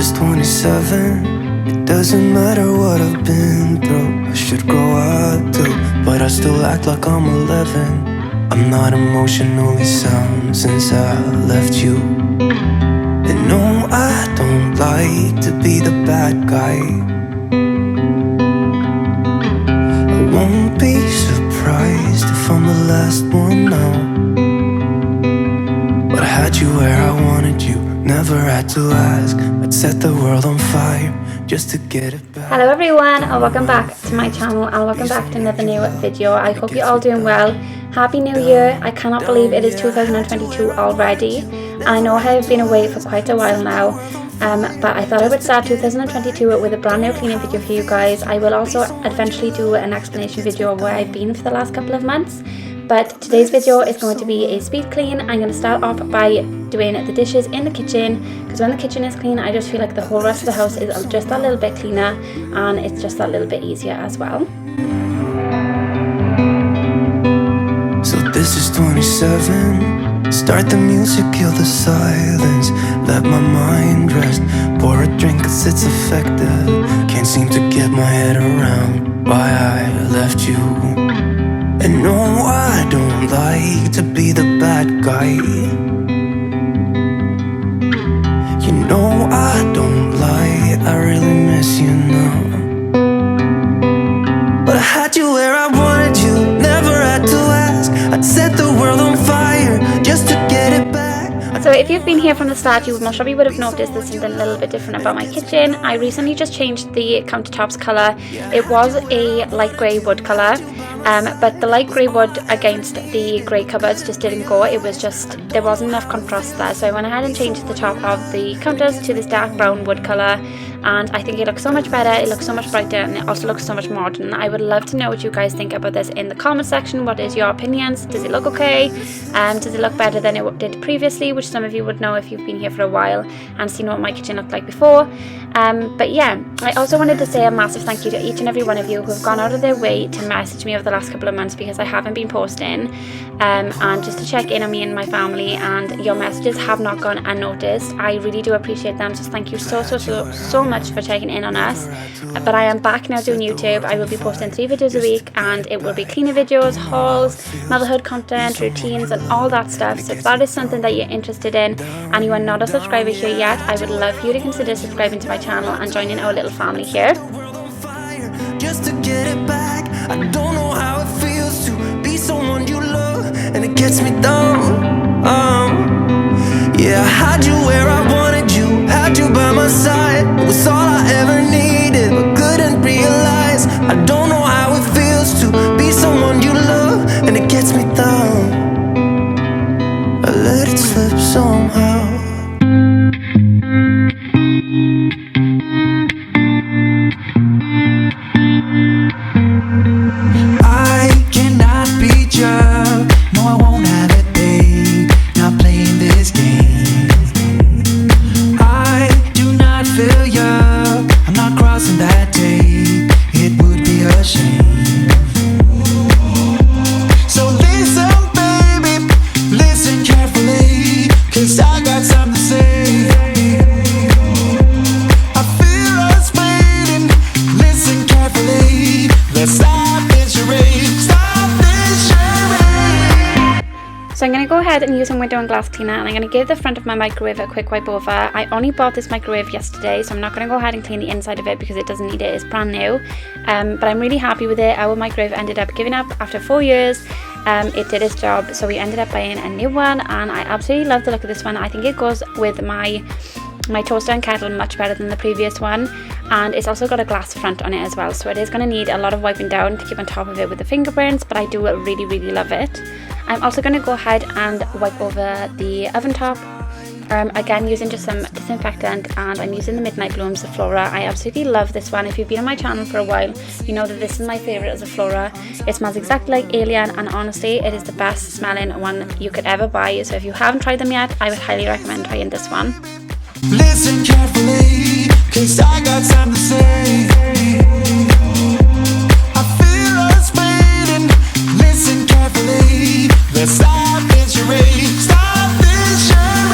is 27. It doesn't matter what I've been through. I should grow up too, but I still act like I'm 11. I'm not emotionally sound since I left you. And no, I don't like to be the bad guy. I won't be surprised if I'm the last one now. But I had you where I wanted you, never had to ask. I'd set the world on fire just to get it back. Hello everyone, and welcome back to my channel and welcome back to another new video. I hope you're all doing well. Happy New Year. I cannot believe it is 2022 already. I know I have been away for quite a while now, but I thought I would start 2022 with a brand new cleaning video for you guys. I will also eventually do an explanation video of where I've been for the last couple of months. But today's video is going to be a speed clean. I'm going to start off by doing the dishes in the kitchen, because when the kitchen is clean I just feel like the whole rest of the house is just a little bit cleaner and it's just a little bit easier as well. So this is 27. Start the music, kill the silence, let my mind rest. Pour a drink cause it's effective. Can't seem to get my head around why I left you. And no, I don't like to be the bad guy. You know I don't lie, I really miss you now. But I had you where I wanted you, never had to ask. I'd set the world on fire just to get it back. So if you've been here from the start, you most probably would have noticed there's something a little bit different about my kitchen. I recently just changed the countertops colour. It was a light grey wood colour, but the light grey wood against the grey cupboards just didn't go. It was just, there wasn't enough contrast there. So I went ahead and changed the top of the counters to this dark brown wood colour, and I think it looks so much better, it looks so much brighter, and it also looks so much modern. I would love to know what you guys think about this in the comment section. What is your opinions? Does it look okay? Does it look better than it did previously, which some of you would know if you've been here for a while and seen what my kitchen looked like before. But yeah, I also wanted to say a massive thank you to each and every one of you who have gone out of their way to message me over the last couple of months, because I haven't been posting, and just to check in on me and my family, and your messages have not gone unnoticed. I really do appreciate them, so thank you so much for checking in on us. But I am back now doing YouTube. I will be posting 3 videos a week, and it will be cleaner videos, hauls, motherhood content, routines, and all that stuff. So if that is something that you're interested in and you are not a subscriber here yet, I would love for you to consider subscribing to my channel and joining our little family here. Just to get it back. I don't know how it feels to be someone you love, and it gets me down. Yeah, I had you where I wanted you, had you by my side. It was all I ever needed, but couldn't realize. I don't know how it feels to be someone you love, and it gets me down. I let it slip somehow. So I'm going to go ahead and use some window and glass cleaner, and I'm going to give the front of my microwave a quick wipe over. I only bought this microwave yesterday, so I'm not going to go ahead and clean the inside of it because it doesn't need it. It's brand new, but I'm really happy with it. Our microwave ended up giving up after 4 years. It did its job, so we ended up buying a new one, and I absolutely love the look of this one. I think it goes with my toaster and kettle much better than the previous one, and it's also got a glass front on it as well, so it is going to need a lot of wiping down to keep on top of it with the fingerprints, but I do really love it. I'm also going to go ahead and wipe over the oven top, again using just some disinfectant, and I'm using the Midnight Blooms Zaflora. I absolutely love this one. If you've been on my channel for a while, you know that this is my favourite Zaflora. It smells exactly like Alien, and honestly it is the best smelling one you could ever buy. So if you haven't tried them yet, I would highly recommend trying this one. Listen carefully, cause I got something to say. I feel us waiting. Listen carefully. Let's stop this charade. Stop this charade.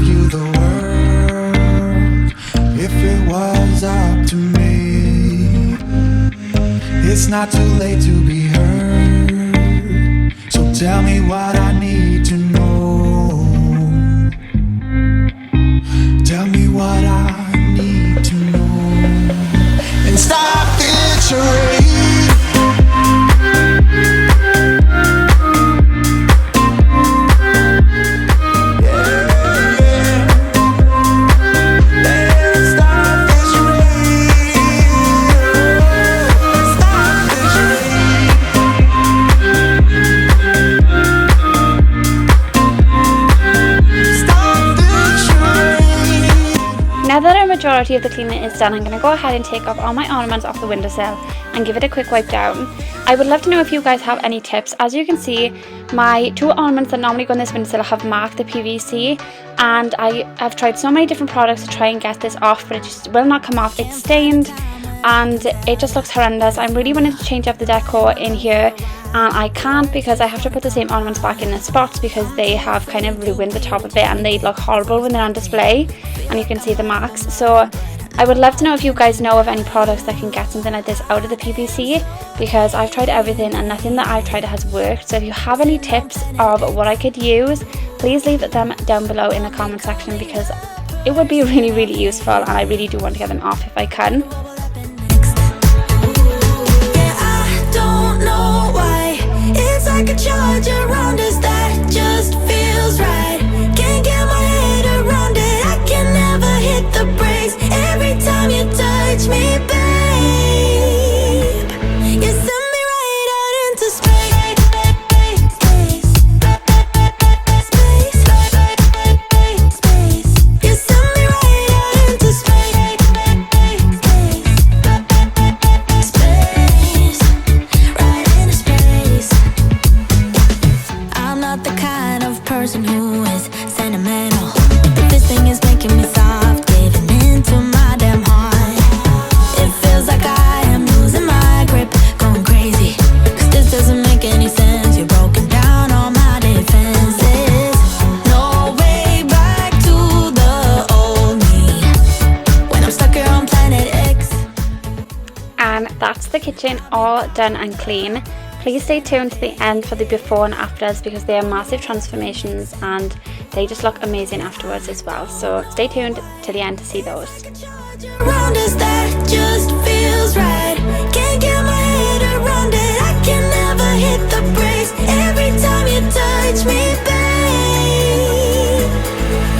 you the world if it was up to me. It's not too late to be heard, so tell me what I need to know. Tell me what I need to know. And stop this charade. Now that a majority of the cleaning is done, I'm going to go ahead and take off all my ornaments off the windowsill and give it a quick wipe down. I would love to know if you guys have any tips. As you can see, my two ornaments that normally go on this windowsill have marked the PVC, and I have tried so many different products to try and get this off, but it just will not come off. It's stained and it just looks horrendous. I'm really wanting to change up the decor in here, and I can't because I have to put the same ornaments back in the spots because they have kind of ruined the top of it and they look horrible when they're on display, and you can see the marks. So I would love to know if you guys know of any products that can get something like this out of the PVC, because I've tried everything and nothing that I've tried has worked. So if you have any tips of what I could use, please leave them down below in the comment section, because it would be really, really useful, and I really do want to get them off if I can. Like a charge around us that just feels right. Can't get my head around it. I can never hit the brakes. Every time you touch me, babe, you send me right out into space. You send me right out into space. Right into space. I'm not the kind of person who is sentimental, but this thing is making me soft, giving into my damn heart. It feels like I am losing my grip, going crazy, cause this doesn't make any sense. You're broken down all my defenses. No way back to the old me when I'm stuck here on planet X. And that's the kitchen all done and clean. Please stay tuned to the end for the before and afters, because they are massive transformations and they just look amazing afterwards as well. So stay tuned to the end to see those. Around us that just feels right. Can't get my head around it. I can never hit the brakes. Every time you touch me, babe,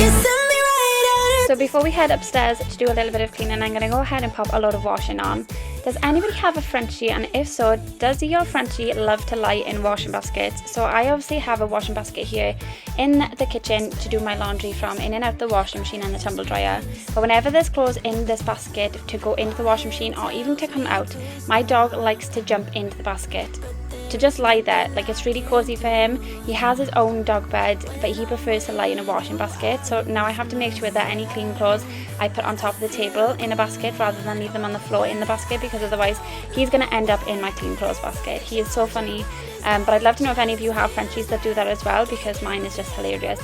you send me right out. So before we head upstairs to do a little bit of cleaning, I'm going to go ahead and pop a load of washing on. Does anybody have a Frenchie, and if so, does your Frenchie love to lie in washing baskets? So I obviously have a washing basket here in the kitchen to do my laundry from, in and out the washing machine and the tumble dryer. But whenever there's clothes in this basket to go into the washing machine or even to come out, my dog likes to jump into the basket to just lie there. Like, it's really cozy for him. He has his own dog bed, but he prefers to lie in a washing basket. So now I have to make sure that any clean clothes I put on top of the table in a basket rather than leave them on the floor in the basket, because otherwise he's going to end up in my clean clothes basket. He is so funny, but I'd love to know if any of you have Frenchies that do that as well, because mine is just hilarious.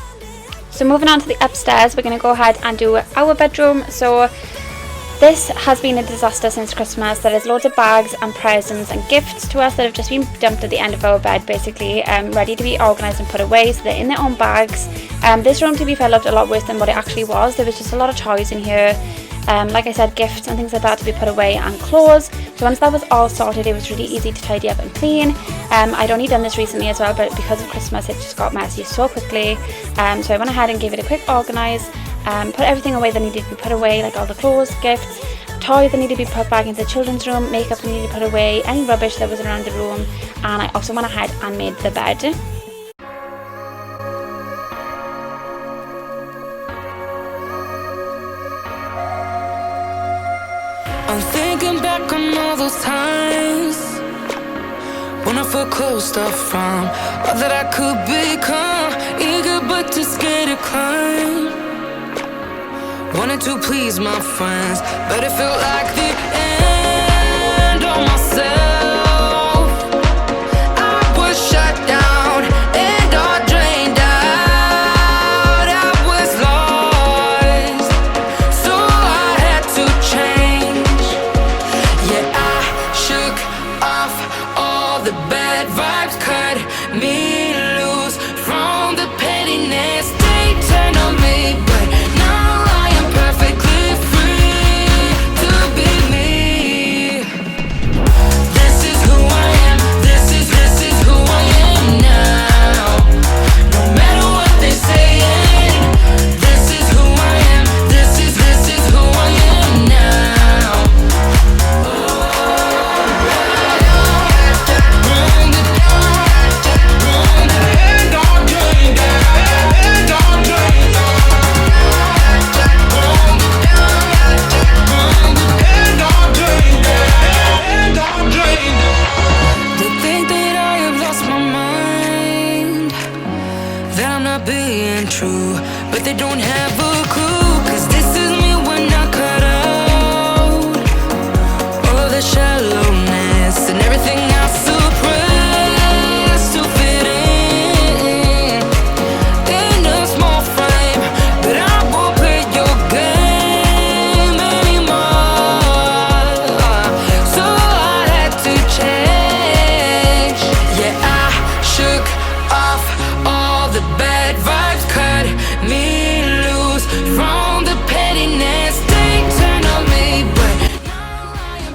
So moving on to the upstairs, we're going to go ahead and do our bedroom. So this has been a disaster since Christmas. There is loads of bags and presents and gifts to us that have just been dumped at the end of our bed, basically, ready to be organised and put away. So they're in their own bags. This room, to be fair, looked a lot worse than what it actually was. There was just a lot of toys in here. Like I said, gifts and things like that to be put away, and clothes. So once that was all sorted, it was really easy to tidy up and clean. I'd only done this recently as well, but because of Christmas it just got messy so quickly. So I went ahead and gave it a quick organise, put everything away that needed to be put away, like all the clothes, gifts, toys that needed to be put back into the children's room, makeup that needed to be put away, any rubbish that was around the room, and I also went ahead and made the bed. I'm thinking back on all those times when I felt closed off from all that I could become, eager but too scared to climb. Wanted to please my friends, but it felt like the end of myself. I was shut down and all drained out. I was lost.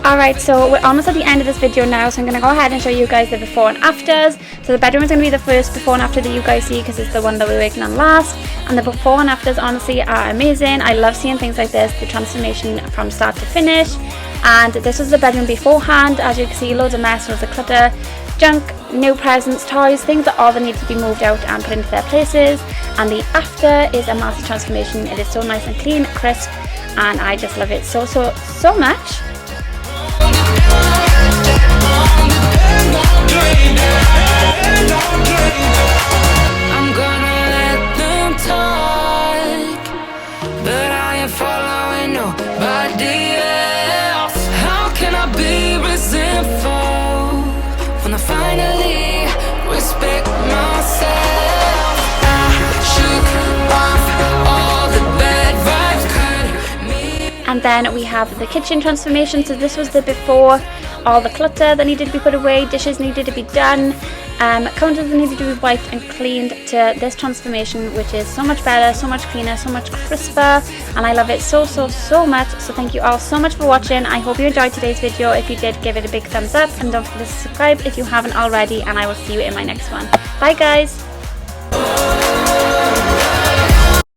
Alright, so we're almost at the end of this video now, so I'm going to go ahead and show you guys the before and afters. So the bedroom is going to be the first before and after that you guys see, because it's the one that we're working on last. And the before and afters honestly are amazing. I love seeing things like this, the transformation from start to finish. And this was the bedroom beforehand. As you can see, loads of mess, loads of clutter, junk, new presents, toys, things that all that need to be moved out and put into their places. And the after is a massive transformation. It is so nice and clean, crisp, and I just love it so much. I'm gonna let them talk, but I ain't following nobody else. How can I be resentful when I finally respect myself? I shook off all the bad vibes. And then we have the kitchen transformation. So this was the before, all the clutter that needed to be put away, dishes needed to be done, counters that needed to be wiped and cleaned, to this transformation, which is so much better, so much cleaner, so much crisper, and I love it so much. So thank you all so much for watching. I hope you enjoyed today's video. If you did, give it a big thumbs up, and don't forget to subscribe if you haven't already, and I will see you in my next one. Bye guys.